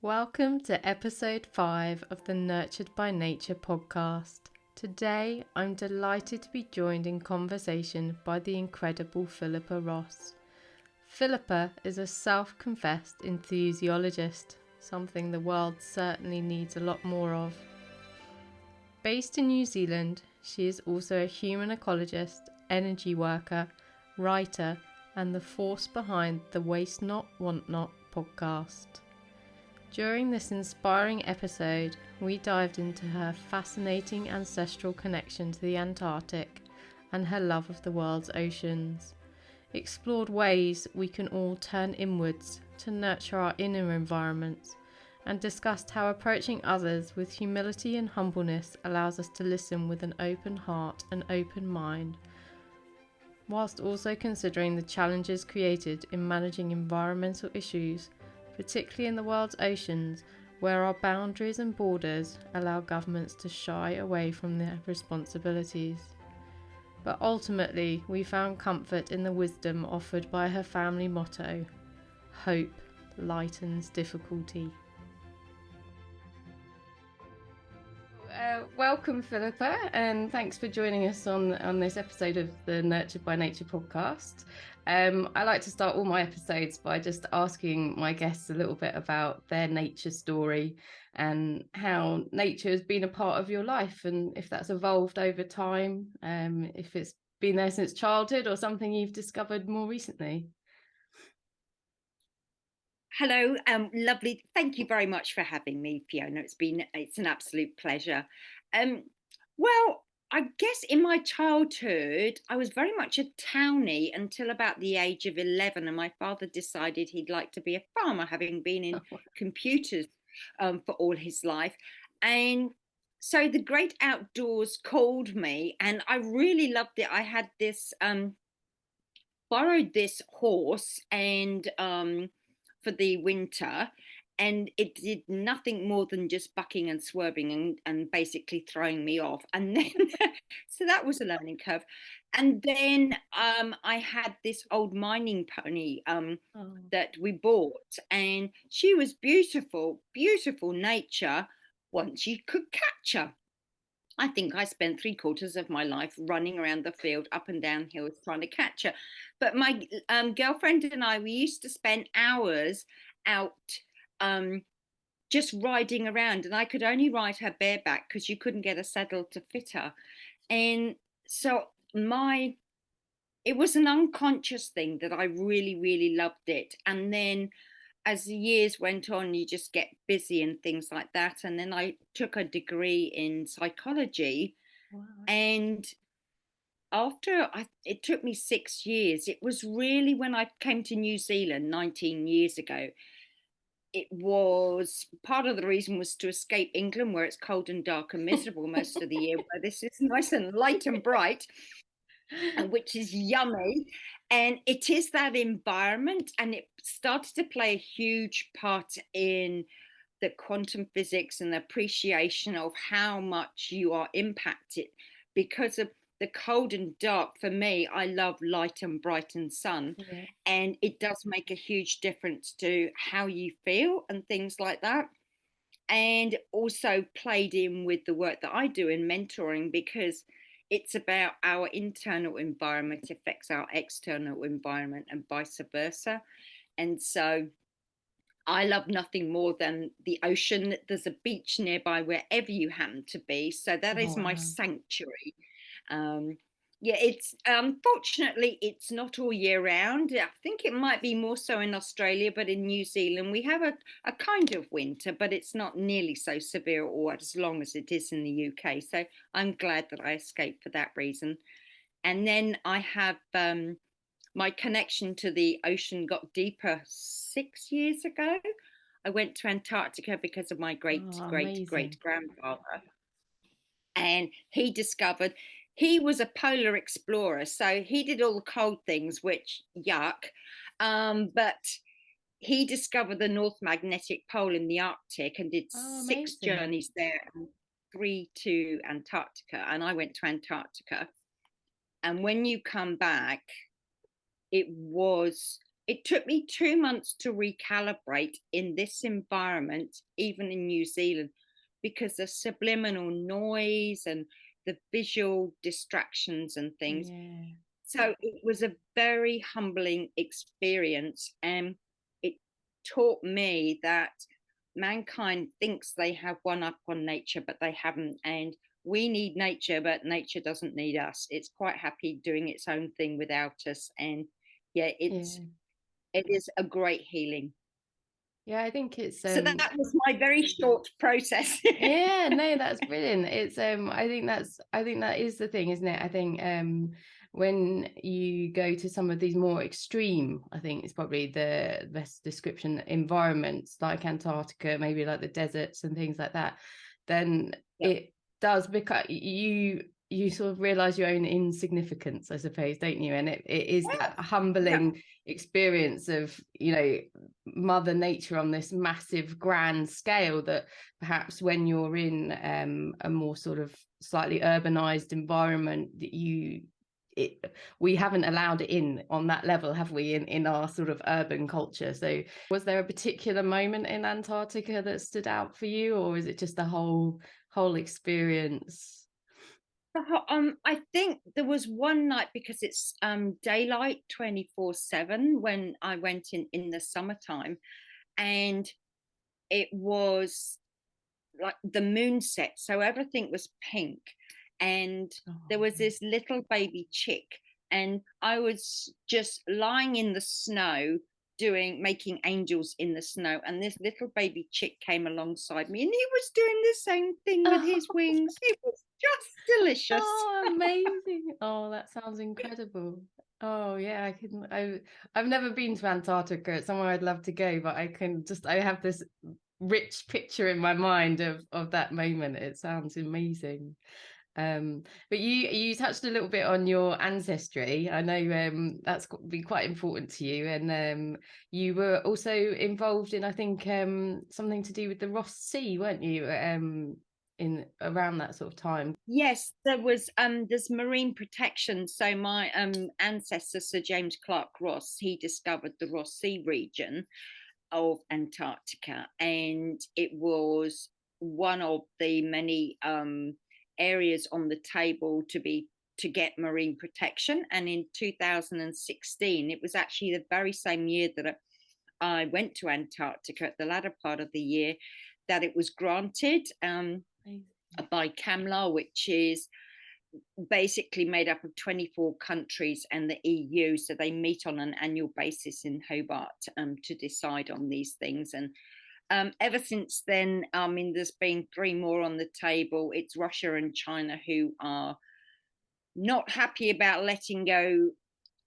Welcome to episode 5 of the Nurtured by Nature podcast. Today, I'm delighted to be joined in conversation by the incredible Philippa Ross. Philippa is a self-confessed enthusiologist, something the world certainly needs a lot more of. Based in New Zealand, she is also a human ecologist, energy worker, writer, and the force behind the Waste Not, Want Not podcast. During this inspiring episode, we dived into her fascinating ancestral connection to the Antarctic and her love of the world's oceans, explored ways we can all turn inwards to nurture our inner environments, and discussed how approaching others with humility and humbleness allows us to listen with an open heart and open mind, whilst also considering the challenges created in managing environmental issues, particularly in the world's oceans, where our boundaries and borders allow governments to shy away from their responsibilities. But ultimately, we found comfort in the wisdom offered by her family motto: hope lightens difficulty. Welcome, Philippa, and thanks for joining us on this episode of the Nurtured by Nature podcast. I like to start all my episodes by just asking my guests a little bit about their nature story and how nature has been a part of your life, and if that's evolved over time, if it's been there since childhood or something you've discovered more recently. Hello, lovely. Thank you very much for having me, Fiona. It's an absolute pleasure. Well, I guess in my childhood, I was very much a townie until about the age of 11, and my father decided he'd like to be a farmer, having been in computers for all his life. And so the great outdoors called me, and I really loved it. I had this borrowed this horse and for the winter, and it did nothing more than just bucking and swerving and basically throwing me off. And then so that was a learning curve. And then I had this old mining pony that we bought, and she was beautiful, beautiful nature once you could catch her. I think I spent 3/4 of my life running around the field, up and down hills, trying to catch her. But my girlfriend and I, we used to spend hours out um, just riding around, and I could only ride her bareback because you couldn't get a saddle to fit her. And so it was an unconscious thing that I really, really loved it. And then as the years went on, you just get busy and things like that. And then I took a degree in psychology. Wow. And it took me 6 years. It was really when I came to New Zealand 19 years ago. It was part of the reason was to escape England, where it's cold and dark and miserable most of the year, where this is nice and light and bright, and which is yummy. And it is that environment, and it started to play a huge part in the quantum physics and the appreciation of how much you are impacted because of the cold and dark. For me, I love light and bright and sun, Yeah. and it does make a huge difference to how you feel and things like that. And also played in with the work that I do in mentoring, because it's about our internal environment affects our external environment and vice versa. And so I love nothing more than the ocean. There's a beach nearby wherever you happen to be. So that Oh, is my wow. sanctuary. Um, yeah, it's unfortunately it's not all year round. I think it might be more so in Australia, but in New Zealand we have a kind of winter, but it's not nearly so severe or as long as it is in the UK. So I'm glad that I escaped for that reason. And then I have my connection to the ocean got deeper 6 years ago. I went to Antarctica because of my great Oh, great amazing. great grandfather, and he was a polar explorer, so he did all the cold things, which yuck. But he discovered the North Magnetic Pole in the Arctic and did Oh, 6 journeys there and 3 to Antarctica. And I went to Antarctica. And when you come back, it was it took me 2 months to recalibrate in this environment, even in New Zealand, because the subliminal noise and the visual distractions and things. Yeah. So it was a very humbling experience. And it taught me that mankind thinks they have one up on nature, but they haven't. And we need nature, but nature doesn't need us. It's quite happy doing its own thing without us. And yeah, Yeah. it is a great healing. Yeah, I think it's So that was my very short process. yeah, no, that's brilliant. It's I think that is the thing, isn't it? I think when you go to some of these more extreme, I think it's probably the best description, environments like Antarctica, maybe like the deserts and things like that, then Yeah. it does become you sort of realize your own insignificance, I suppose, don't you? And it is that Yeah. humbling experience of, you know, Mother Nature on this massive grand scale that perhaps when you're in a more sort of slightly urbanized environment that we haven't allowed it in on that level, have we, in our sort of urban culture? So was there a particular moment in Antarctica that stood out for you, or is it just the whole experience? I think there was one night, because it's daylight 24/7 when I went in the summertime, and it was like the moon set, so everything was pink, and Oh, there was this little baby chick, and I was just lying in the snow making angels in the snow, and this little baby chick came alongside me, and he was doing the same thing with oh, his wings. It was just delicious. oh, amazing. Oh, that sounds incredible. Oh yeah, I've never been to Antarctica. It's somewhere I'd love to go, but I have this rich picture in my mind of that moment. It sounds amazing. But you touched a little bit on your ancestry. I know that's been quite important to you, and you were also involved in, I think, something to do with the Ross Sea, weren't you? In around that sort of time. Yes, there's marine protection. So my ancestor, Sir James Clark Ross, he discovered the Ross Sea region of Antarctica, and it was one of the many areas on the table to get marine protection. And in 2016, it was actually the very same year that I went to Antarctica, at the latter part of the year, that it was granted by CAMLA, which is basically made up of 24 countries and the EU. So they meet on an annual basis in Hobart to decide on these things. And ever since then, I mean, there's been three more on the table. It's Russia and China who are not happy about letting go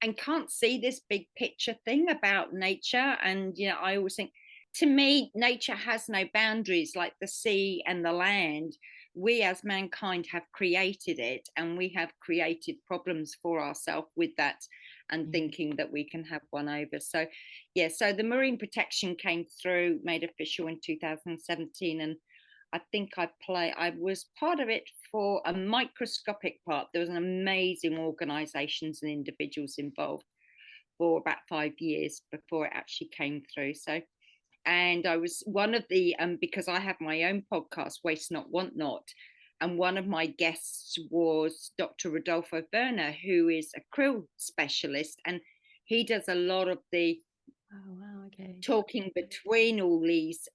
and can't see this big picture thing about nature. And, you know, I always think, to me, nature has no boundaries, like the sea and the land. We as mankind have created it, and we have created problems for ourselves with that, and thinking that we can have one over. So yeah, so the marine protection came through, made official in 2017, and I think I was part of it for a microscopic part. There was an amazing organizations and individuals involved for about 5 years before it actually came through. So, and I was one of the because I have my own podcast, Waste Not Want Not, and one of my guests was Dr. Rodolfo Werner, who is a krill specialist, and he does a lot of the Okay. talking between all these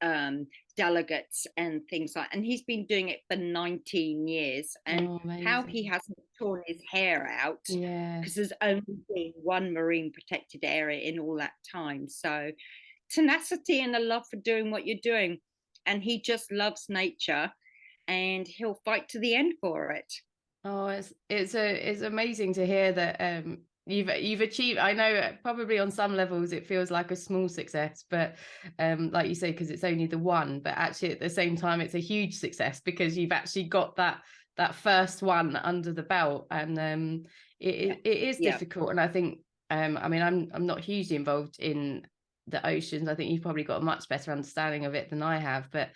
delegates and things like, and he's been doing it for 19 years, and how he hasn't torn his hair out, because there's only been one marine protected area in all that time. So tenacity and a love for doing what you're doing, and he just loves nature, and he'll fight to the end for it. Oh, it's amazing to hear that you've achieved. I know probably on some levels it feels like a small success, but like you say, because it's only the one, but actually at the same time it's a huge success because you've actually got that first one under the belt. And it is difficult. And I think I mean, I'm not hugely involved in the oceans. I think you've probably got a much better understanding of it than I have, but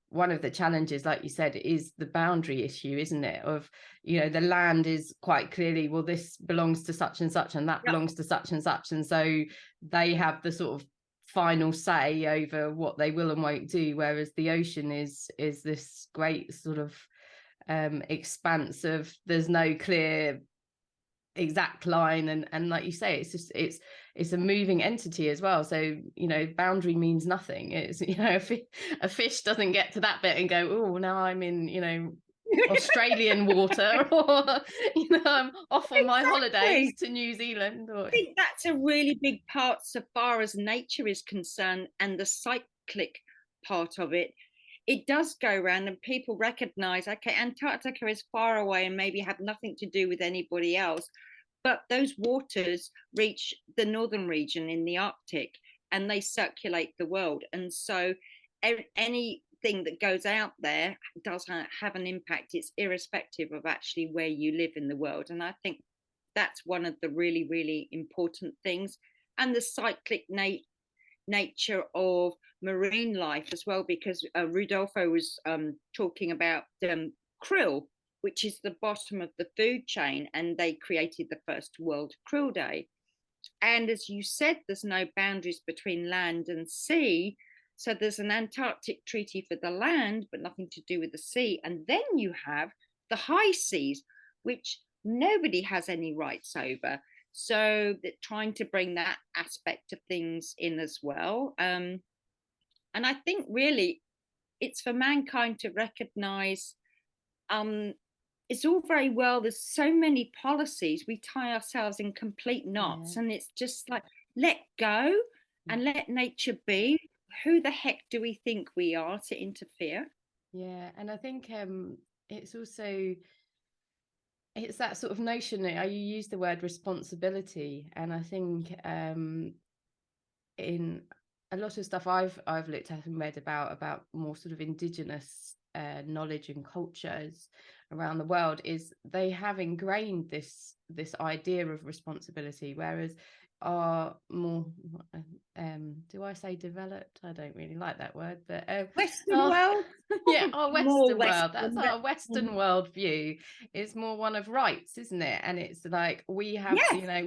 one of the challenges, like you said, is the boundary issue, isn't it? Of, the land is quite clearly, well, this belongs to such and such, and that Yep. belongs to such and such. And so they have the sort of final say over what they will and won't do. Whereas the ocean is this great sort of expanse of, there's no clear exact line, and like you say, it's a moving entity as well. So boundary means nothing. It's a fish doesn't get to that bit and go, oh, now I'm in Australian water, or I'm off on my holidays to New Zealand. I think that's a really big part so far as nature is concerned, and the cyclic part of it. It does go around, and people recognize, okay, Antarctica is far away and maybe have nothing to do with anybody else, but those waters reach the northern region in the Arctic, and they circulate the world. And so anything that goes out there does have an impact. It's irrespective of actually where you live in the world. And I think that's one of the really, really important things. And the cyclic nature of marine life as well, because Rudolfo was talking about krill, which is the bottom of the food chain, and they created the first World Krill Day. And as you said, there's no boundaries between land and sea. So there's an Antarctic treaty for the land, but nothing to do with the sea. And then you have the high seas, which nobody has any rights over. So trying to bring that aspect of things in as well. And I think really it's for mankind to recognize it's all very well, there's so many policies, we tie ourselves in complete knots, and it's just like, let go and let nature be. Who the heck do we think we are to interfere? And I think it's also, it's that sort of notion that you use the word responsibility, and I think in a lot of stuff I've looked at and read about more sort of indigenous knowledge and cultures around the world, is they have ingrained this idea of responsibility, whereas are more do I say developed? I don't really like that word, but Western world. our Western world, that's our Western world view, is more one of rights, isn't it? And it's like, we have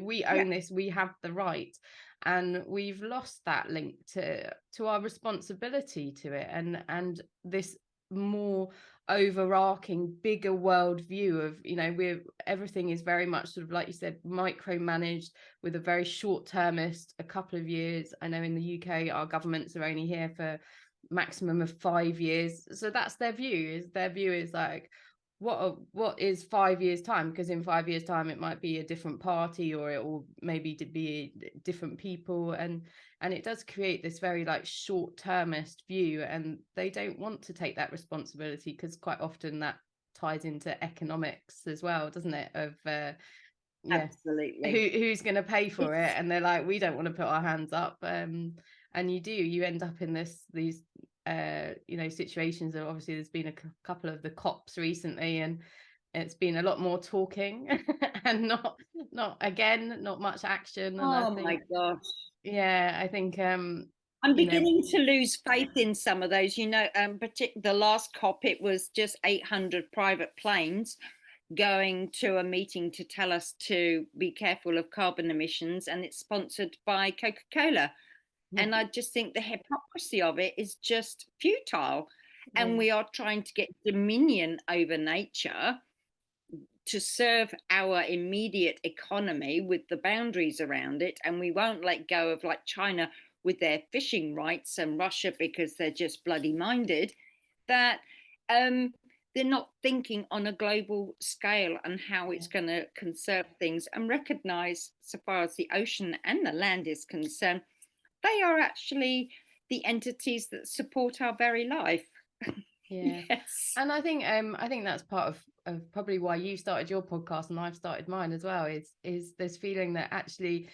we own this, we have the right, and we've lost that link to our responsibility to it, and this more overarching bigger world view of everything is very much sort of, like you said, micromanaged, with a very short-termist, a couple of years. I know in the UK our governments are only here for maximum of 5 years, so that's their view is like, what is 5 years time, because in 5 years time it might be a different party, or it will maybe to be different people, and it does create this very like short-termist view, and they don't want to take that responsibility, because quite often that ties into economics as well, doesn't it, of absolutely, who's going to pay for it, and they're like, we don't want to put our hands up, and you end up in these situations. Of, obviously there's been a couple of the COPs recently, and it's been a lot more talking and not much action. And I think, my gosh, I think I'm beginning to lose faith in some of those. The last COP, it was just 800 private planes going to a meeting to tell us to be careful of carbon emissions, and it's sponsored by Coca-Cola. And I just think the hypocrisy of it is just futile. And we are trying to get dominion over nature to serve our immediate economy with the boundaries around it. And we won't let go of, like, China with their fishing rights, and Russia because they're just bloody minded, that they're not thinking on a global scale and how it's going to conserve things, and recognize, so far as the ocean and the land is concerned, they are actually the entities that support our very life. Yes. And I think that's part of probably why you started your podcast and I've started mine as well, is this feeling that actually,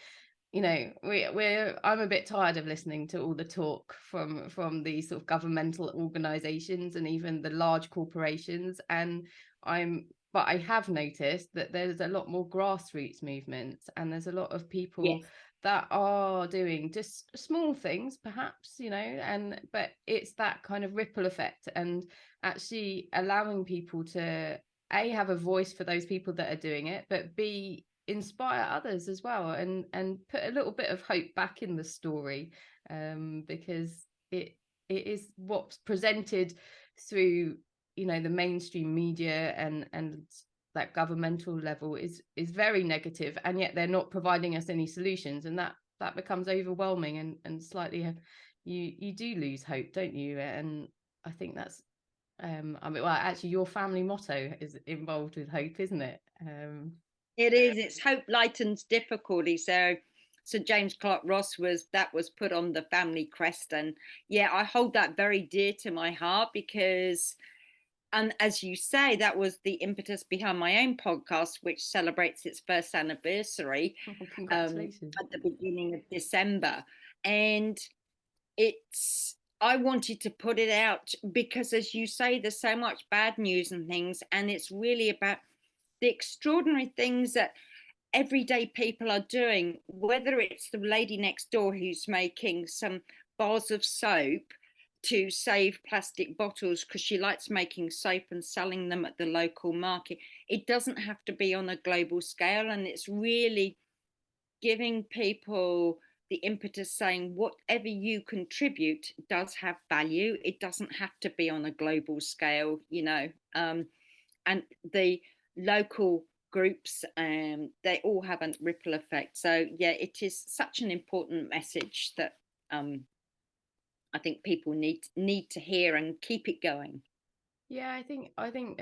I'm a bit tired of listening to all the talk from these sort of governmental organizations and even the large corporations, but I have noticed that there's a lot more grassroots movements, and there's a lot of people that are doing just small things perhaps, but it's that kind of ripple effect, and actually allowing people to have a voice for those people that are doing it, but inspire others as well, and put a little bit of hope back in the story, because it is what's presented through the mainstream media and that governmental level is very negative, and yet they're not providing us any solutions, and that becomes overwhelming, and slightly you do lose hope, don't you? And I think that's well, actually your family motto is involved with hope, isn't it? It is. It's hope lightens difficulty. So James Clark Ross was put on the family crest, and yeah, I hold that very dear to my heart because, and as you say, that was the impetus behind my own podcast, which celebrates its first anniversary Congratulations. at the beginning of December, and I wanted to put it out because, as you say, there's so much bad news and things, and it's really about the extraordinary things that everyday people are doing, whether it's the lady next door who's making some bars of soap to save plastic bottles because she likes making soap and selling them at the local market. It doesn't have to be on a global scale, and it's really giving people the impetus, saying whatever you contribute does have value. It doesn't have to be on a global scale, and the local groups, they all have a ripple effect. So yeah, it is such an important message that I think people need to hear and keep it going. Yeah, I think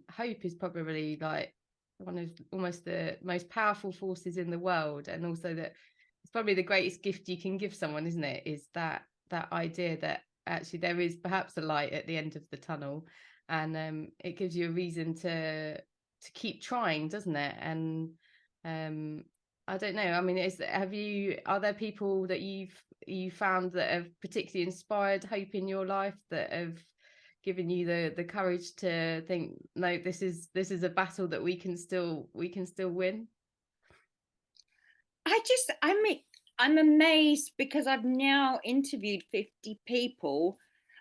hope is probably like one of almost the most powerful forces in the world, and also that it's probably the greatest gift you can give someone, isn't it? Is that idea that actually there is perhaps a light at the end of the tunnel, and it gives you a reason to keep trying, doesn't it? And um I don't know. I mean, are there people that you found that have particularly inspired hope in your life, that have given you the courage to think, no, this is a battle that we can still win? I mean, I'm amazed because I've now interviewed 50 people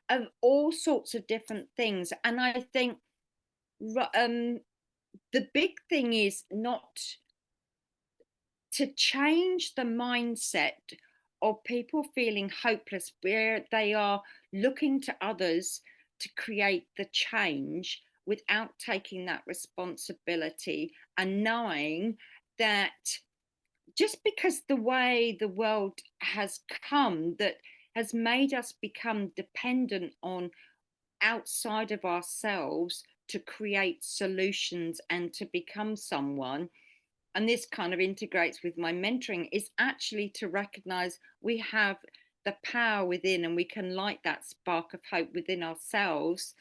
of all sorts of different things, and I think the big thing is not to change the mindset of people feeling hopeless, where they are looking to others to create the change without taking that responsibility, and knowing that just because the way the world has come, that has made us become dependent on outside of ourselves to create solutions and to become someone, and this kind of integrates with my mentoring, is actually to recognize we have the power within, and we can light that spark of hope within ourselves,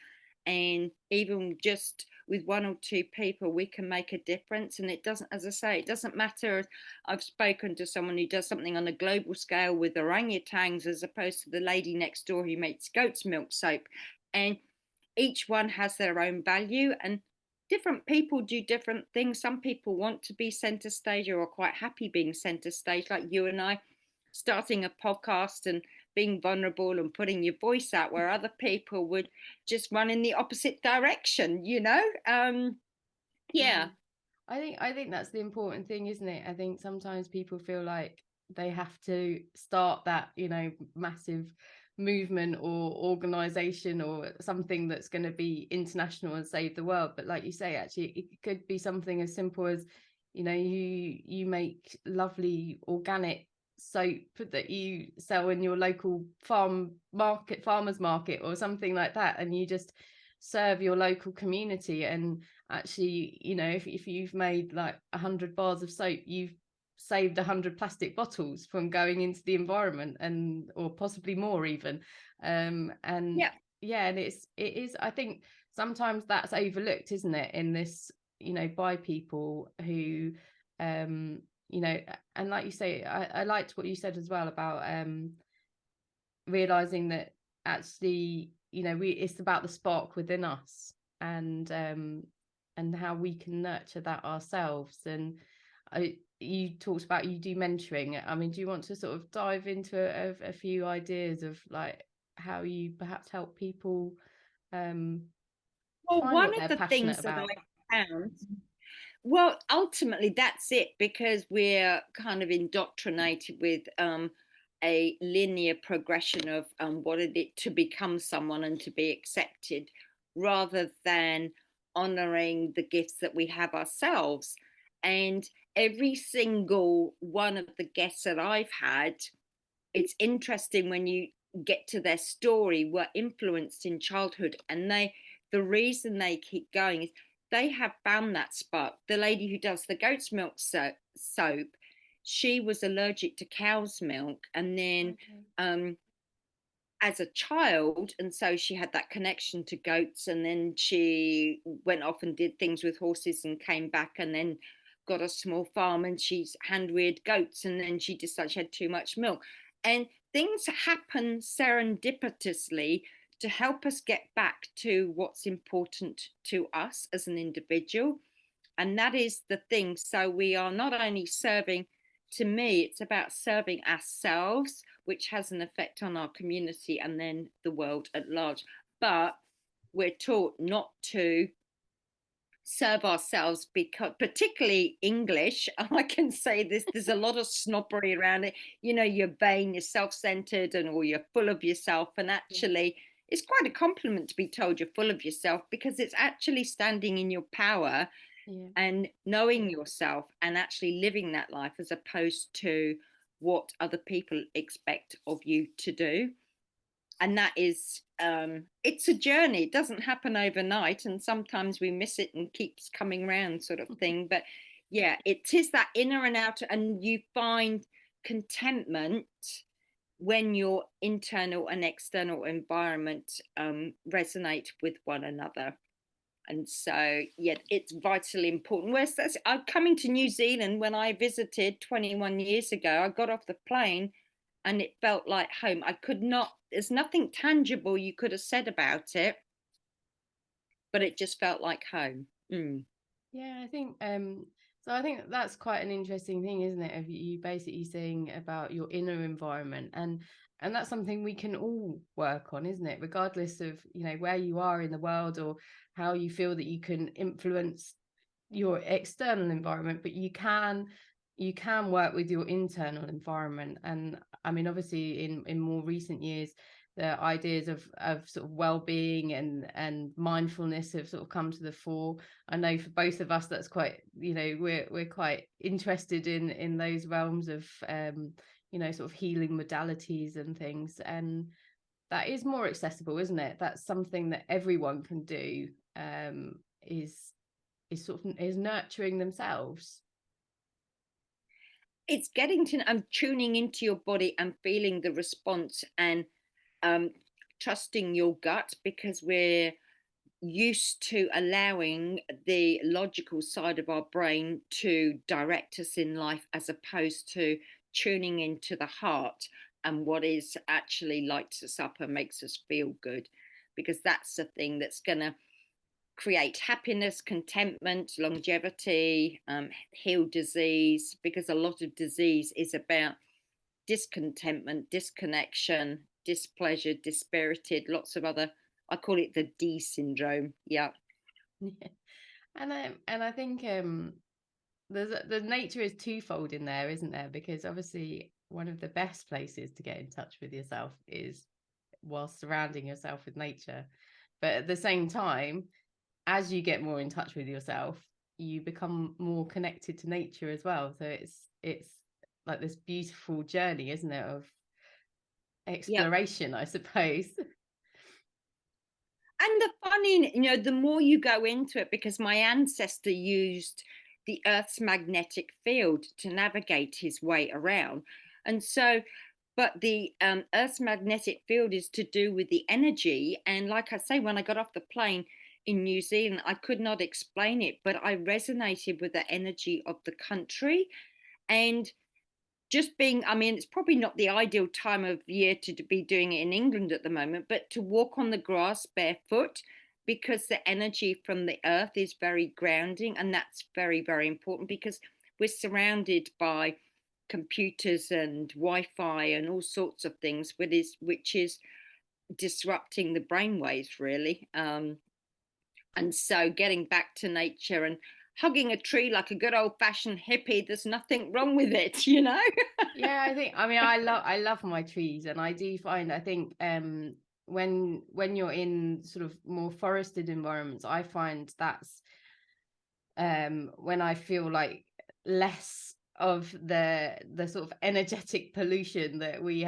and even just with one or two people we can make a difference. And it doesn't, as I say, it doesn't matter. I've spoken to someone who does something on a global scale with orangutans as opposed to the lady next door who makes goat's milk soap, and each one has their own value, and different people do different things. Some people want to be center stage or are quite happy being center stage, like you and I, starting a podcast and being vulnerable and putting your voice out, where other people would just run in the opposite direction, Yeah. yeah. I think that's the important thing, isn't it? I think sometimes people feel like they have to start that, massive movement or organization or something that's going to be international and save the world. But like you say, actually, it could be something as simple as, you make lovely organic soap that you sell in your local farmers market or something like that, and you just serve your local community. And actually, if you've made like 100 bars of soap, you've saved 100 plastic bottles from going into the environment, and or possibly more even. And Yeah, yeah, and it is, I think sometimes that's overlooked, isn't it, in this, by people who you know and like you say, I liked what you said as well about realizing that actually, it's about the spark within us, and how we can nurture that ourselves. And you talked about you do mentoring. I mean, do you want to sort of dive into a few ideas of like how you perhaps help people um, Well, find one what of they're the passionate things that about? I found, well, ultimately, that's it, because we're kind of indoctrinated with a linear progression of what it is to become someone and to be accepted, rather than honoring the gifts that we have ourselves. And every single one of the guests that I've had, it's interesting when you get to their story, were influenced in childhood, and the reason they keep going is they have found that spark. The lady who does the goat's milk soap, she was allergic to cow's milk, and then Okay. as a child, and so she had that connection to goats, and then she went off and did things with horses and came back, and then got a small farm, and she's hand reared goats, and then she decided she had too much milk, and things happen serendipitously to help us get back to what's important to us as an individual. And that is the thing. So we are not only serving, to me, it's about serving ourselves, which has an effect on our community and then the world at large. But we're taught not to serve ourselves, because particularly English, I can say this, there's a lot of snobbery around it. You're vain, you're self-centered, and or you're full of yourself. And Yeah. actually, it's quite a compliment to be told you're full of yourself, because it's actually standing in your power Yeah. and knowing yourself and actually living that life, as opposed to what other people expect of you to do. And that is, it's a journey. It doesn't happen overnight, and sometimes we miss it and keeps coming round, sort of thing. But yeah, it is that inner and outer, and you find contentment when your internal and external environment resonate with one another. And so, yeah, it's vitally important. Whereas I'm coming to New Zealand, when I visited 21 years ago, I got off the plane and it felt like home. I could not, there's nothing tangible you could have said about it, but it just felt like home. Mm. Yeah, I think so I think that's quite an interesting thing, isn't it? Of you basically saying about your inner environment, and that's something we can all work on, isn't it? Regardless of, where you are in the world or how you feel that you can influence your external environment, but you can work with your internal environment. And I mean, obviously in more recent years, the ideas of sort of well-being and mindfulness have sort of come to the fore. I know for both of us that's quite, we're quite interested in those realms of sort of healing modalities and things, and that is more accessible, isn't it? That's something that everyone can do. Is sort of is nurturing themselves. It's getting to, I'm tuning into your body and feeling the response, and um, trusting your gut, because we're used to allowing the logical side of our brain to direct us in life, as opposed to tuning into the heart and what is actually lights us up and makes us feel good, because that's the thing that's going to create happiness, contentment, longevity, heal disease, because a lot of disease is about discontentment, disconnection, displeasure, dispirited, lots of other, I call it the D syndrome. Yeah. Yeah. And I think the nature is twofold in there, isn't there? Because obviously one of the best places to get in touch with yourself is while surrounding yourself with nature. But at the same time, as you get more in touch with yourself, you become more connected to nature as well. So it's like this beautiful journey, isn't it, of Yeah. exploration, I suppose. And the funny, the more you go into it, because my ancestor used the Earth's magnetic field to navigate his way around. And so, but the Earth's magnetic field is to do with the energy. And like I say, when I got off the plane in New Zealand, I could not explain it, but I resonated with the energy of the country. And just being, I mean, it's probably not the ideal time of year to be doing it in England at the moment, but to walk on the grass barefoot, because the energy from the earth is very grounding. And that's very, very important, because we're surrounded by computers and Wi-Fi and all sorts of things, which is disrupting the brainwaves, really. And so getting back to nature and hugging a tree like a good old-fashioned hippie, there's nothing wrong with it, you know? Yeah, I love my trees, and I do find, I think, when you're in sort of more forested environments, I find that's when I feel like less of the sort of energetic pollution that we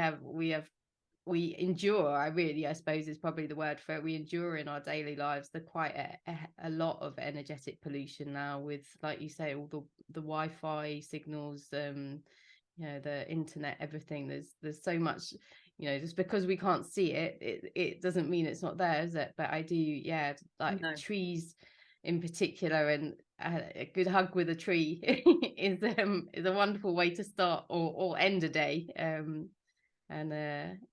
endure. I suppose is probably the word for it. We endure in our daily lives the quite a lot of energetic pollution now, with, like you say, all the Wi-Fi signals, the internet, everything. There's so much, just because we can't see it doesn't mean it's not there, is it? But I do, yeah, like No. trees in particular, and a good hug with a tree is a wonderful way to start or end a day. And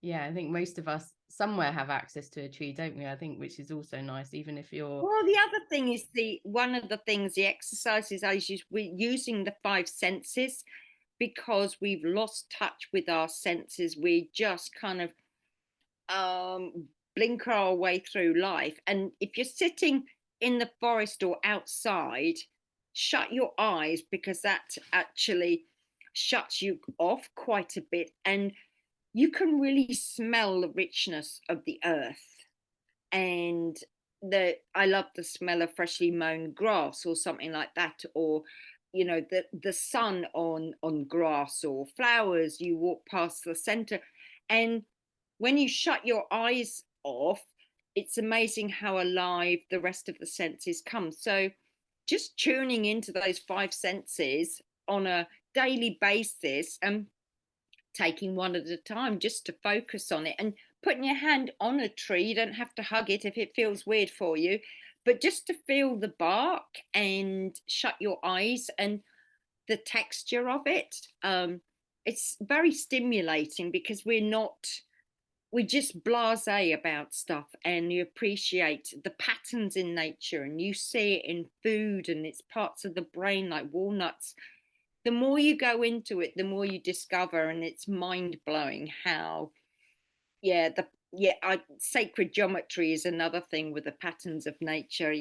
yeah, I think most of us somewhere have access to a tree, don't we? I think, which is also nice, even if you're. Well, the other thing is one of the things, the exercises I use, we're using the five senses because we've lost touch with our senses. We just kind of blinker our way through life. And if you're sitting in the forest or outside, shut your eyes, because that actually shuts you off quite a bit. And you can really smell the richness of the earth. And I love the smell of freshly mown grass or something like that, or the sun on grass or flowers. You walk past the center, and when you shut your eyes off, it's amazing how alive the rest of the senses come. So just tuning into those five senses on a daily basis, and taking one at a time just to focus on it, and putting your hand on a tree. You don't have to hug it if it feels weird for you, but just to feel the bark and shut your eyes and the texture of it. It's very stimulating, because we're just blasé about stuff, and you appreciate the patterns in nature, and you see it in food and it's parts of the brain like walnuts. The more you go into it, the more you discover, and it's mind-blowing how, yeah, sacred geometry is another thing with the patterns of nature.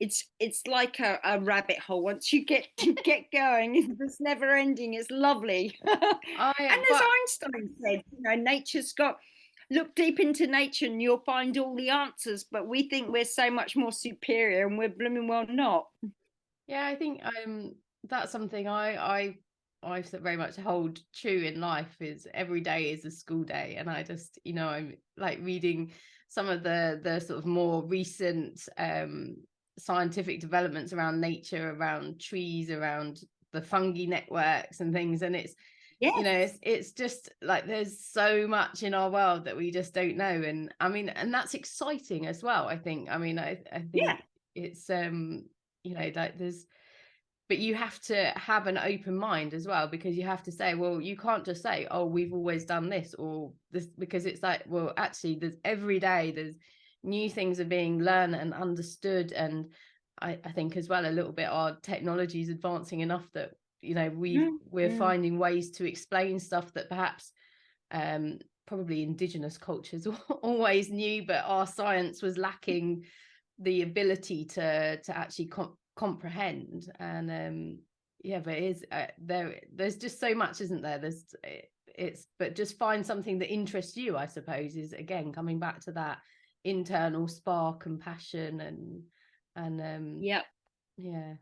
It's like a rabbit hole. Once you get going, it's never ending. It's lovely. And as But Einstein said, nature's got, look deep into nature and you'll find all the answers, but we think we're so much more superior, and we're blooming well not. yeah, I think that's something I very much hold true in life, is every day is a school day. And I just, I'm like reading some of the sort of more recent scientific developments around nature, around trees, around the fungi networks and things. And it's, Yes. it's just like there's so much in our world that we just don't know. And I mean, and that's exciting as well, I think. I mean, I Yeah. think it's like there's, but you have to have an open mind as well, because you have to say, well, you can't just say, oh, we've always done this or this, because it's like, well, actually there's every day there's new things are being learned and understood. And I think as well, a little bit, our technology is advancing enough that we're Mm. finding ways to explain stuff that perhaps probably indigenous cultures always knew, but our science was lacking the ability to actually comprehend. And yeah, but it is there's just so much, isn't there? It's but just find something that interests you, I suppose, is again coming back to that internal spark and passion. And Yeah. yeah.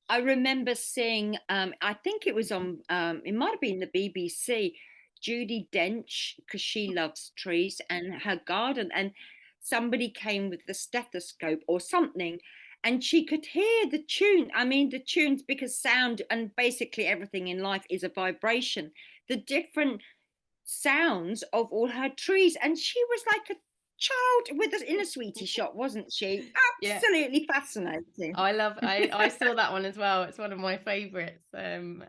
I remember seeing, I think it was on, it might have been the BBC, Judy Dench, because she loves trees and her garden. And somebody came with the stethoscope or something, and she could hear the tune. I mean, the tunes, because sound and basically everything in life is a vibration, the different sounds of all her trees. And she was like a child with us in a sweetie shop, wasn't she? Yeah, Absolutely fascinating. I saw that one as well. It's one of my favorites. And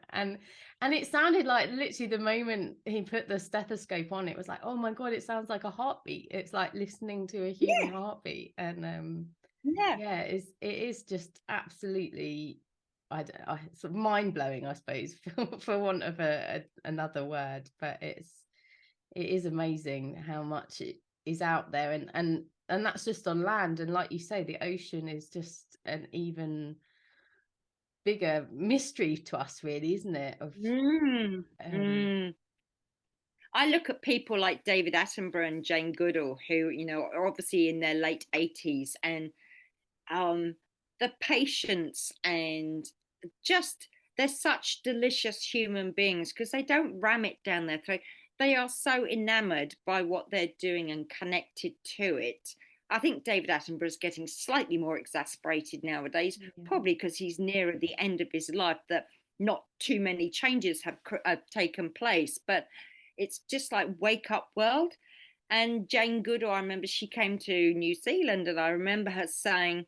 it sounded like literally the moment he put the stethoscope on, it was like, oh my God, it sounds like a heartbeat. It's like listening to a human Yeah. heartbeat. And Yeah. yeah, it is just absolutely it's mind blowing, I suppose, for want of another word. But it is amazing how much it is out there, and that's just on land. And like you say, the ocean is just an even bigger mystery to us, really, isn't it? Of Mm, um, mm. I look at people like David Attenborough and Jane Goodall, who, are obviously in their late 80s, and um, the patience and just they're such delicious human beings because they don't ram it down their throat. They are so enamored by what they're doing and connected to it. I think David Attenborough is getting slightly more exasperated nowadays, yeah, probably because he's nearer the end of his life, that not too many changes have taken place. But it's just like wake up world. And Jane Goodall, I remember she came to New Zealand, and I remember her saying,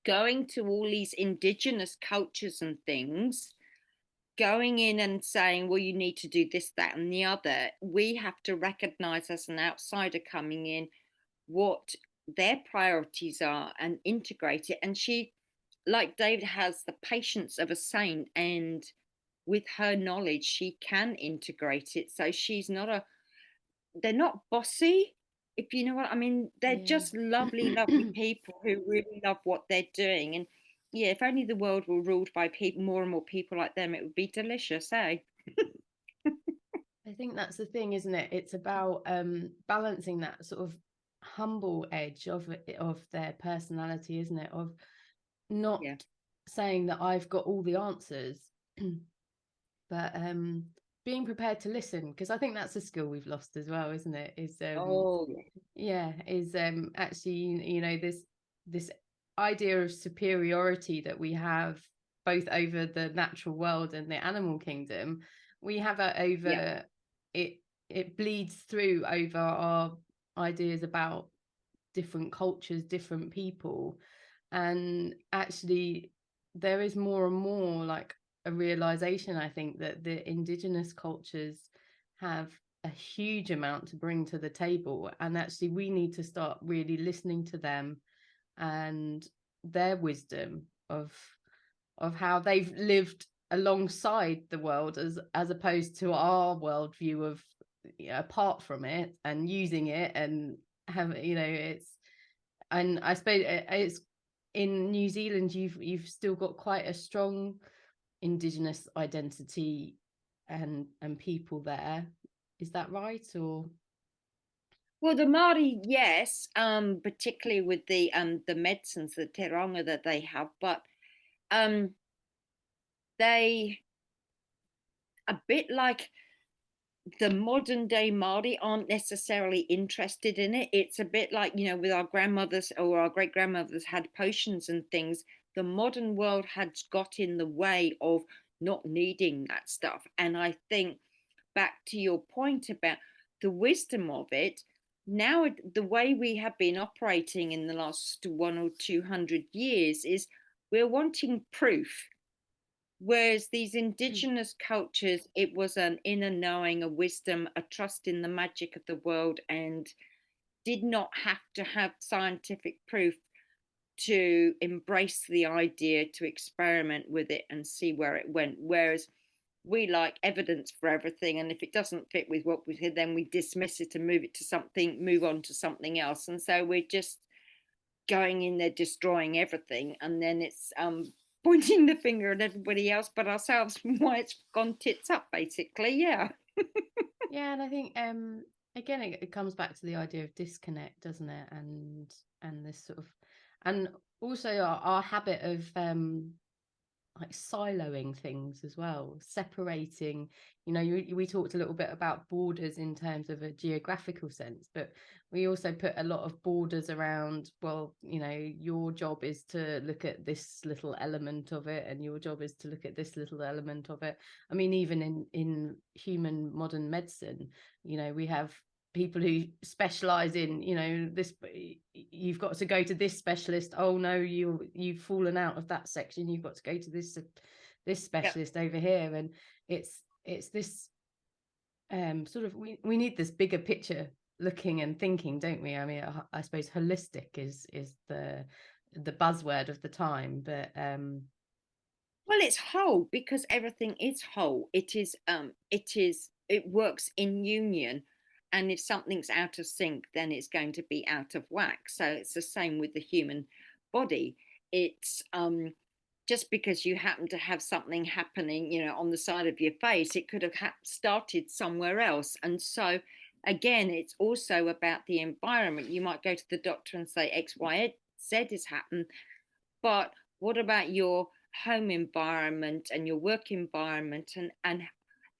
going to all these indigenous cultures and things, going in and saying, well, you need to do this, that, and the other. We have to recognize as an outsider coming in what their priorities are and integrate it. And she, like David, has the patience of a saint, and with her knowledge, she can integrate it. So she's not they're not bossy, if you know what I mean. They're yeah. just lovely, lovely people who really love what they're doing. And yeah, if only the world were ruled by people, more and more people like them, it would be delicious, eh? I think that's the thing, isn't it? It's about balancing that sort of humble edge of their personality, isn't it? Of not Yeah. saying that I've got all the answers, but being prepared to listen, because I think that's a skill we've lost as well, isn't it? Is Oh, yeah. yeah, is actually, this idea of superiority that we have both over the natural world and the animal kingdom. We have it Yeah. over it. It bleeds through over our ideas about different cultures, different people. And actually, there is more and more like a realization, I think, that the indigenous cultures have a huge amount to bring to the table. And actually, we need to start really listening to them and their wisdom of how they've lived alongside the world, as opposed to our worldview of, apart from it and using it and have, it's, and I suppose it's in New Zealand, you've still got quite a strong indigenous identity and people there. Is that right? Or Well, the Māori, yes, particularly with the medicines, the te ronga that they have, but um they, a bit like the modern day Māori, aren't necessarily interested in it. It's a bit like, with our grandmothers or our great grandmothers had potions and things. The modern world had got in the way of not needing that stuff. And I think, back to your point about the wisdom of it, now the way we have been operating in the last 100 or 200 years is we're wanting proof. Whereas these indigenous cultures, it was an inner knowing, a wisdom, a trust in the magic of the world, and did not have to have scientific proof to embrace the idea, to experiment with it and see where it went. Whereas we like evidence for everything, and if it doesn't fit with what we did, then we dismiss it and move on to something else. And so we're just going in there destroying everything, and then it's pointing the finger at everybody else but ourselves why it's gone tits up, basically. Yeah. yeah, and I think again, it comes back to the idea of disconnect, doesn't it? And this sort of, and also our habit of like siloing things as well, separating. We talked a little bit about borders in terms of a geographical sense, but we also put a lot of borders around, well, your job is to look at this little element of it, and your job is to look at this little element of it. I mean, even in human modern medicine, we have people who specialize in, this, you've got to go to this specialist. Oh no, you've fallen out of that section, you've got to go to this Yeah. specialist over here. And it's this sort of, we need this bigger picture looking and thinking, don't we? I mean, I suppose holistic is the buzzword of the time, but Well, it's whole because everything is whole. It works in union. And if something's out of sync, then it's going to be out of whack. So it's the same with the human body. It's just because you happen to have something happening, on the side of your face, it could have started somewhere else. And so, again, it's also about the environment. You might go to the doctor and say X, Y, Z has happened, but what about your home environment and your work environment and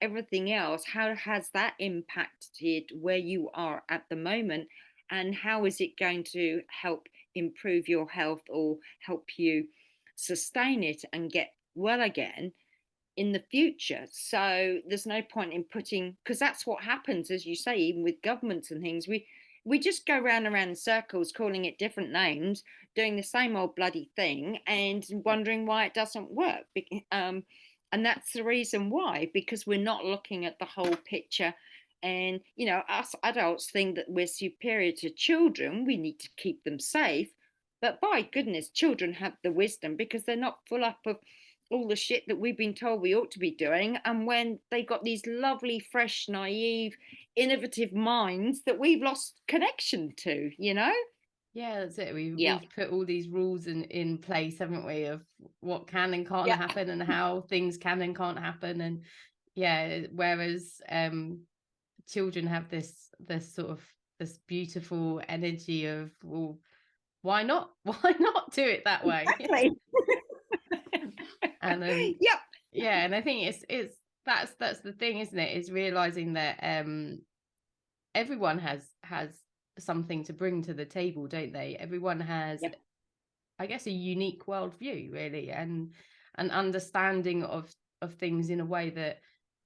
everything else? How has that impacted where you are at the moment? And how is it going to help improve your health or help you sustain it and get well again in the future? So there's no point in putting, because that's what happens, as you say, even with governments and things. We just go round and round in circles, calling it different names, doing the same old bloody thing, and wondering why it doesn't work. And that's the reason why, because we're not looking at the whole picture. And us adults think that we're superior to children. We need to keep them safe. But by goodness, children have the wisdom because they're not full up of all the shit that we've been told we ought to be doing. And when they got these lovely, fresh, naive, innovative minds that we've lost connection to. Yeah, that's it. Yeah. We've put all these rules in place, haven't we, of what can and can't Yeah. happen and how things can and can't happen. And yeah, whereas children have this sort of this beautiful energy of, well, why not? Why not do it that way? Exactly. And Yep. yeah, and I think it's that's the thing, isn't it? Is realizing that everyone has something to bring to the table, don't they? Everyone has, Yep. I guess, a unique worldview, really, and an understanding of things in a way that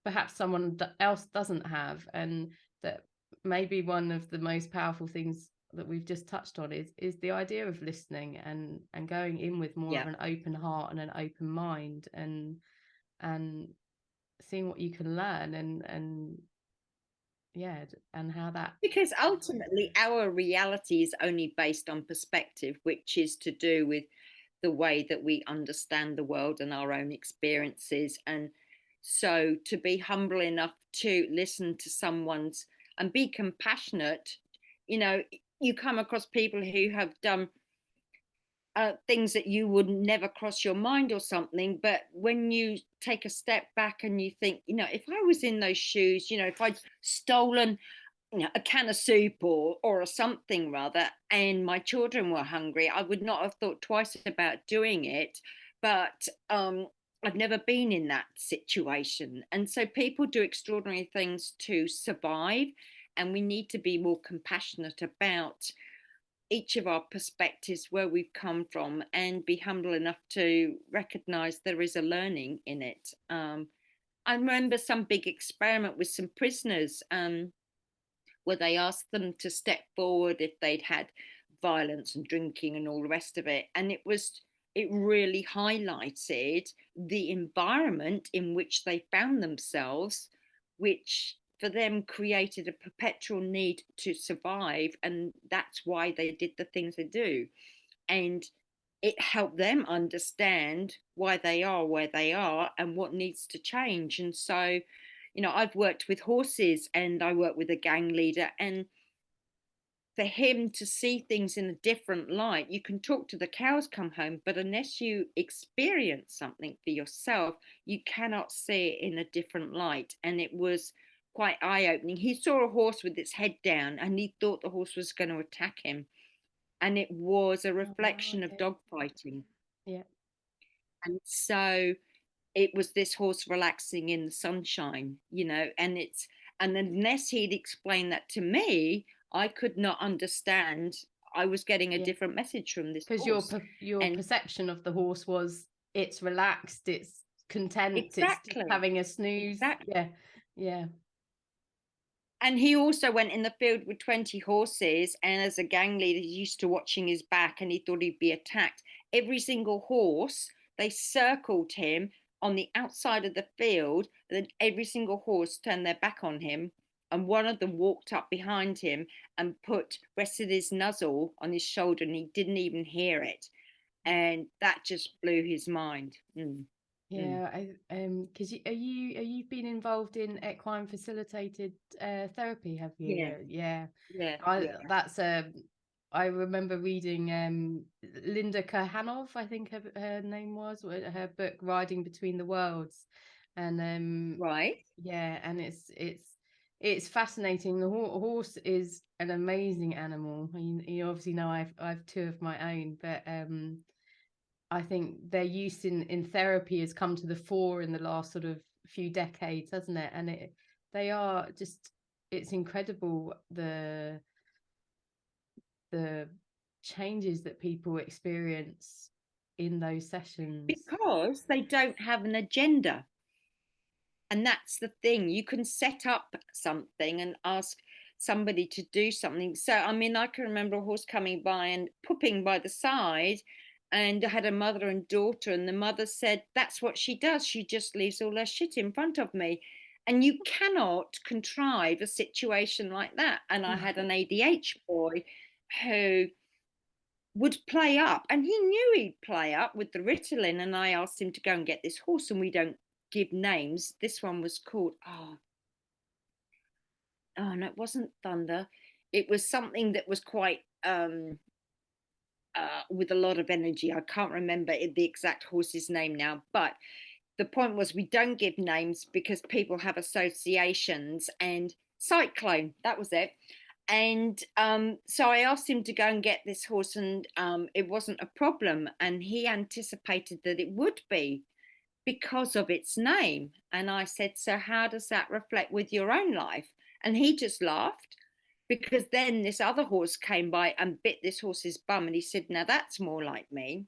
perhaps someone else doesn't have. And that maybe one of the most powerful things that we've just touched on is the idea of listening and going in with more of Yeah. an open heart and an open mind, and seeing what you can learn, and yeah, and how that. Because ultimately, our reality is only based on perspective, which is to do with the way that we understand the world and our own experiences. And so, to be humble enough to listen to someone's and be compassionate, you know, you come across people who have done things that you would never cross your mind or something. But when you take a step back and you think, if I was in those shoes, if I'd stolen a can of soup or something rather, and my children were hungry, I would not have thought twice about doing it. But I've never been in that situation. And so people do extraordinary things to survive. And we need to be more compassionate about each of our perspectives, where we've come from, and be humble enough to recognize there is a learning in it. I remember some big experiment with some prisoners, where they asked them to step forward if they'd had violence and drinking and all the rest of it. And it really highlighted the environment in which they found themselves, which for them created a perpetual need to survive. And that's why they did the things they do. And it helped them understand why they are where they are and what needs to change. And so, I've worked with horses and I work with a gang leader, and for him to see things in a different light, you can talk to the cows come home, but unless you experience something for yourself, you cannot see it in a different light. And it was quite eye-opening. He saw a horse with its head down and he thought the horse was going to attack him, and it was a Oh, wow, reflection of okay. dog fighting. Yeah. And so it was this horse relaxing in the sunshine, and unless he'd explained that to me, I could not understand. I was getting a Yeah, different message from this because horse. your And perception of the horse was it's relaxed, it's content, it's just exactly, having a snooze. exactly. Yeah, yeah, And he also went in the field with 20 horses. And as a gang leader, he's used to watching his back and he thought he'd be attacked. Every single horse, they circled him on the outside of the field. Then every single horse turned their back on him. And one of them walked up behind him and rested his muzzle on his shoulder, and he didn't even hear it. And that just blew his mind. Mm. Yeah, because you've been involved in equine facilitated therapy, have you? Yeah, Yeah, yeah, I yeah. that's I remember reading Linda Kahanov, I think her name was, her book Riding Between the Worlds, and Right. yeah, and it's fascinating. The horse is an amazing animal. You obviously know I've two of my own, but I think their use in therapy has come to the fore in the last sort of few decades, hasn't it? And they are just, it's incredible the changes that people experience in those sessions. Because they don't have an agenda. And that's the thing. You can set up something and ask somebody to do something. So, I mean, I can remember a horse coming by and pooping by the side. And I had a mother and daughter, and the mother said, "That's what she does. She just leaves all her shit in front of me." And you cannot contrive a situation like that. And I had an ADH boy who would play up, and he knew he'd play up with the Ritalin. And I asked him to go and get this horse, and we don't give names. This one was called, oh no, it wasn't Thunder. It was something that was quite with a lot of energy. I can't remember the exact horse's name now, but the point was we don't give names because people have associations. And Cyclone, that was it. And so I asked him to go and get this horse, and it wasn't a problem. And he anticipated that it would be because of its name. And I said, "So, how does that reflect with your own life?" And he just laughed, because then this other horse came by and bit this horse's bum. And he said, "Now that's more like me."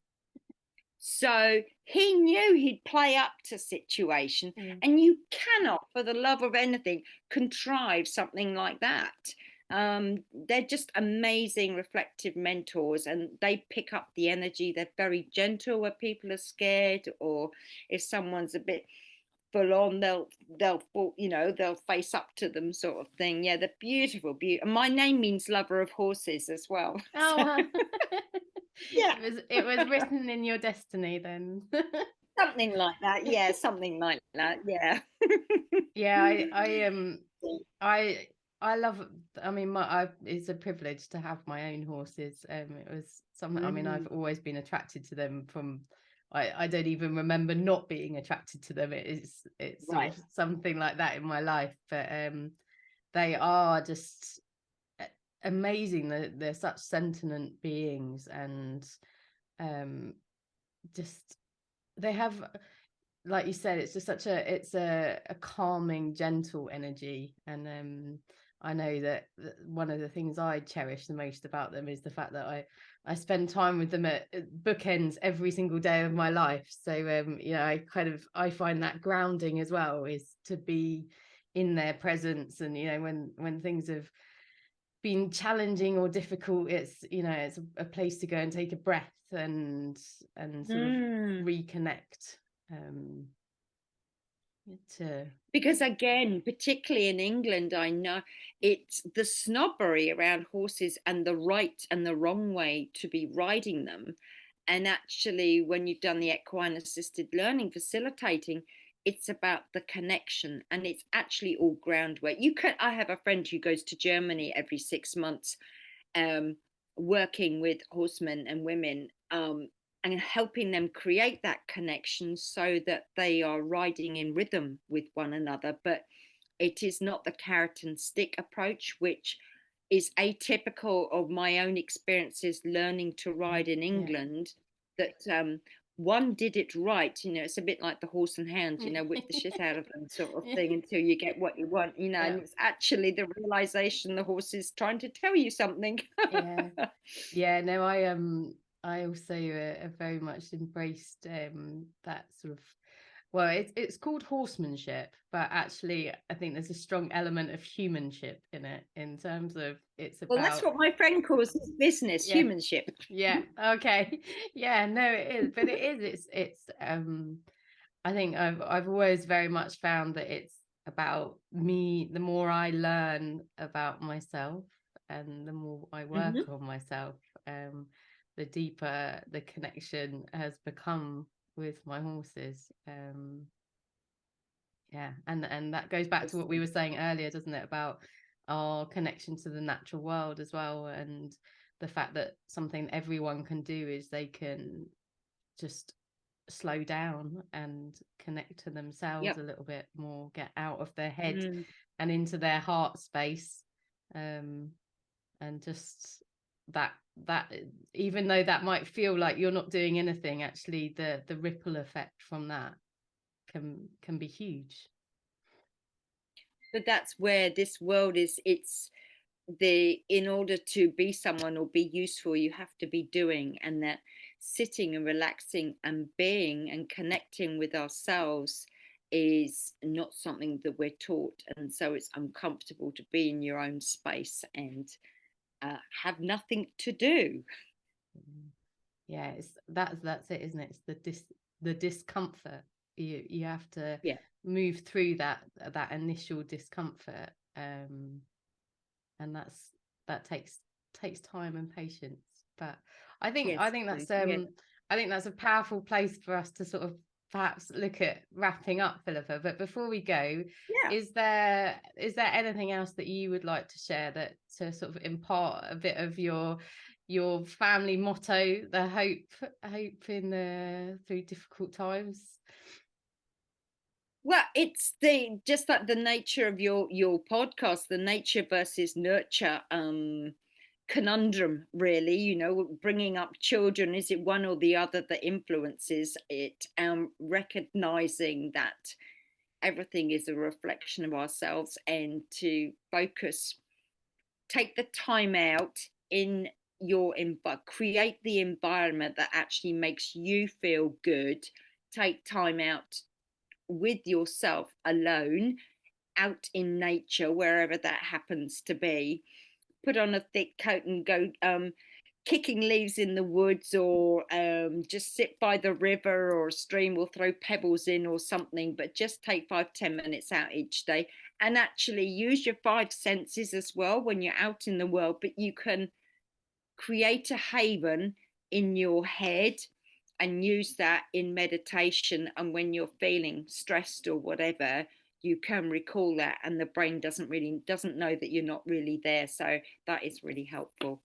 So he knew he'd play up to situation, Mm. and you cannot, for the love of anything, contrive something like that. They're just amazing reflective mentors, and they pick up the energy. They're very gentle where people are scared, or if someone's a bit full on, they'll face up to them, sort of thing. Yeah, they're beautiful, beautiful. My name means lover of horses as well. Oh, So, wow. yeah. It was written in your destiny then. Something like that. Yeah, something like that. Yeah. Yeah, I I love, I mean, it's a privilege to have my own horses. It was something, I mean, I've Mhm. always been attracted to them from, I don't even remember not being attracted to them. It's sort of Right. something like that in my life. But they are just amazing. They're such sentient beings, and um just they have, like you said, it's just such a calming, gentle energy. And I know that one of the things I cherish the most about them is the fact that I spend time with them at bookends every single day of my life. So I find that grounding as well, is to be in their presence. And when things have been challenging or difficult, it's a place to go and take a breath and sort of Mm. reconnect, um to Because again, particularly in England, I know it's the snobbery around horses and the right and the wrong way to be riding them. And actually, when you've done the equine assisted learning facilitating, it's about the connection, and it's actually all groundwork. I have a friend who goes to Germany every 6 months, um, working with horsemen and women, and helping them create that connection so that they are riding in rhythm with one another. But it is not the carrot and stick approach, which is atypical of my own experiences learning to ride in yeah. England. That one did it right. It's a bit like the horse and hound, whip the shit out of them, sort of thing, until you get what you want, Yeah, and it's actually the realization the horse is trying to tell you something. yeah, yeah. No, I also have very much embraced that sort of, well, it's called horsemanship, but actually I think there's a strong element of humanship in it, in terms of it's Well, that's about, what my friend calls his business, yeah, humanship. yeah, okay. Yeah, no, it is, but it's I think I've always very much found that it's about me. The more I learn about myself and the more I work Mhm. on myself, the deeper the connection has become with my horses. Yeah, and that goes back to what we were saying earlier, doesn't it, about our connection to the natural world as well, and the fact that something everyone can do is they can just slow down and connect to themselves Yep. a little bit more, get out of their head Mm. and into their heart space, and just that even though that might feel like you're not doing anything, actually the ripple effect from that can be huge. But that's where this world is. It's the in order to be someone or be useful, you have to be doing, and that sitting and relaxing and being and connecting with ourselves is not something that we're taught, and so it's uncomfortable to be in your own space and have nothing to do. Yeah, it's that's it, isn't it? It's the discomfort. You have to Yeah. move through that initial discomfort, and that takes time and patience. But I Yes, think that's yes. I think that's a powerful place for us to sort of perhaps look at wrapping up, Philippa. But before we go, Yeah. is there anything else that you would like to share, that to sort of impart a bit of your family motto, the hope in the through difficult times? Well, it's the just like the nature of your podcast, the nature versus nurture conundrum, really. Bringing up children, is it one or the other that influences it? Recognizing that everything is a reflection of ourselves, and to focus, take the time out in create the environment that actually makes you feel good. Take time out with yourself alone, out in nature, wherever that happens to be. Put on a thick coat and go kicking leaves in the woods, or just sit by the river or a stream, or throw pebbles in or something, but just take 5-10 minutes out each day, and actually use your five senses as well when you're out in the world. But you can create a haven in your head and use that in meditation, and when you're feeling stressed or whatever, you can recall that, and the brain doesn't know that you're not really there. So that is really helpful.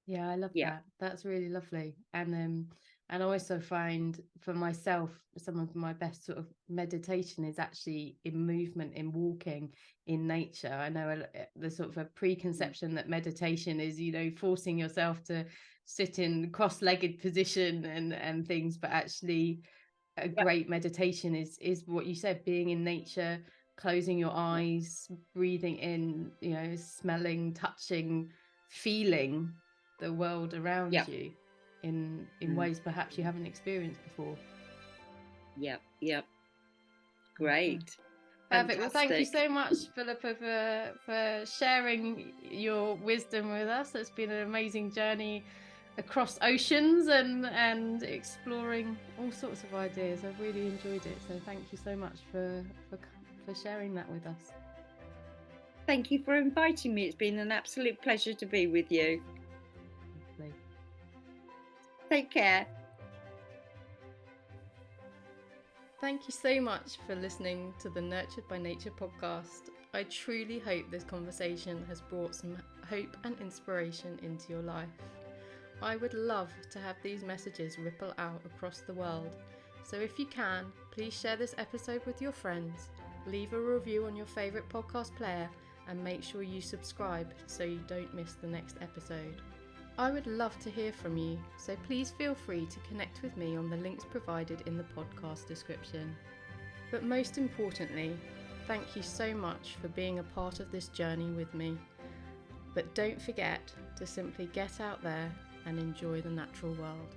Yeah, I love Yeah. that. That's really lovely. And I also find for myself some of my best sort of meditation is actually in movement, in walking, in nature. I know the sort of a preconception that meditation is, forcing yourself to sit in cross-legged position and things, but actually a Yep. great meditation is what you said, being in nature, closing your Yep. eyes, breathing in, smelling, touching, feeling the world around Yep. you in Mm. ways perhaps you haven't experienced before. Yep. Yep. Okay. Great. Perfect. Well, thank you Fantastic. so much, Philippa, for sharing your wisdom with us. It's been an amazing journey across oceans and exploring all sorts of ideas. I've really enjoyed it. So thank you so much for sharing that with us. Thank you for inviting me. It's been an absolute pleasure to be with you. Lovely. Take care. Thank you so much for listening to the Nurtured by Nature podcast. I truly hope this conversation has brought some hope and inspiration into your life. I would love to have these messages ripple out across the world. So if you can, please share this episode with your friends, leave a review on your favourite podcast player, and make sure you subscribe so you don't miss the next episode. I would love to hear from you, so please feel free to connect with me on the links provided in the podcast description. But most importantly, thank you so much for being a part of this journey with me. But don't forget to simply get out there and enjoy the natural world.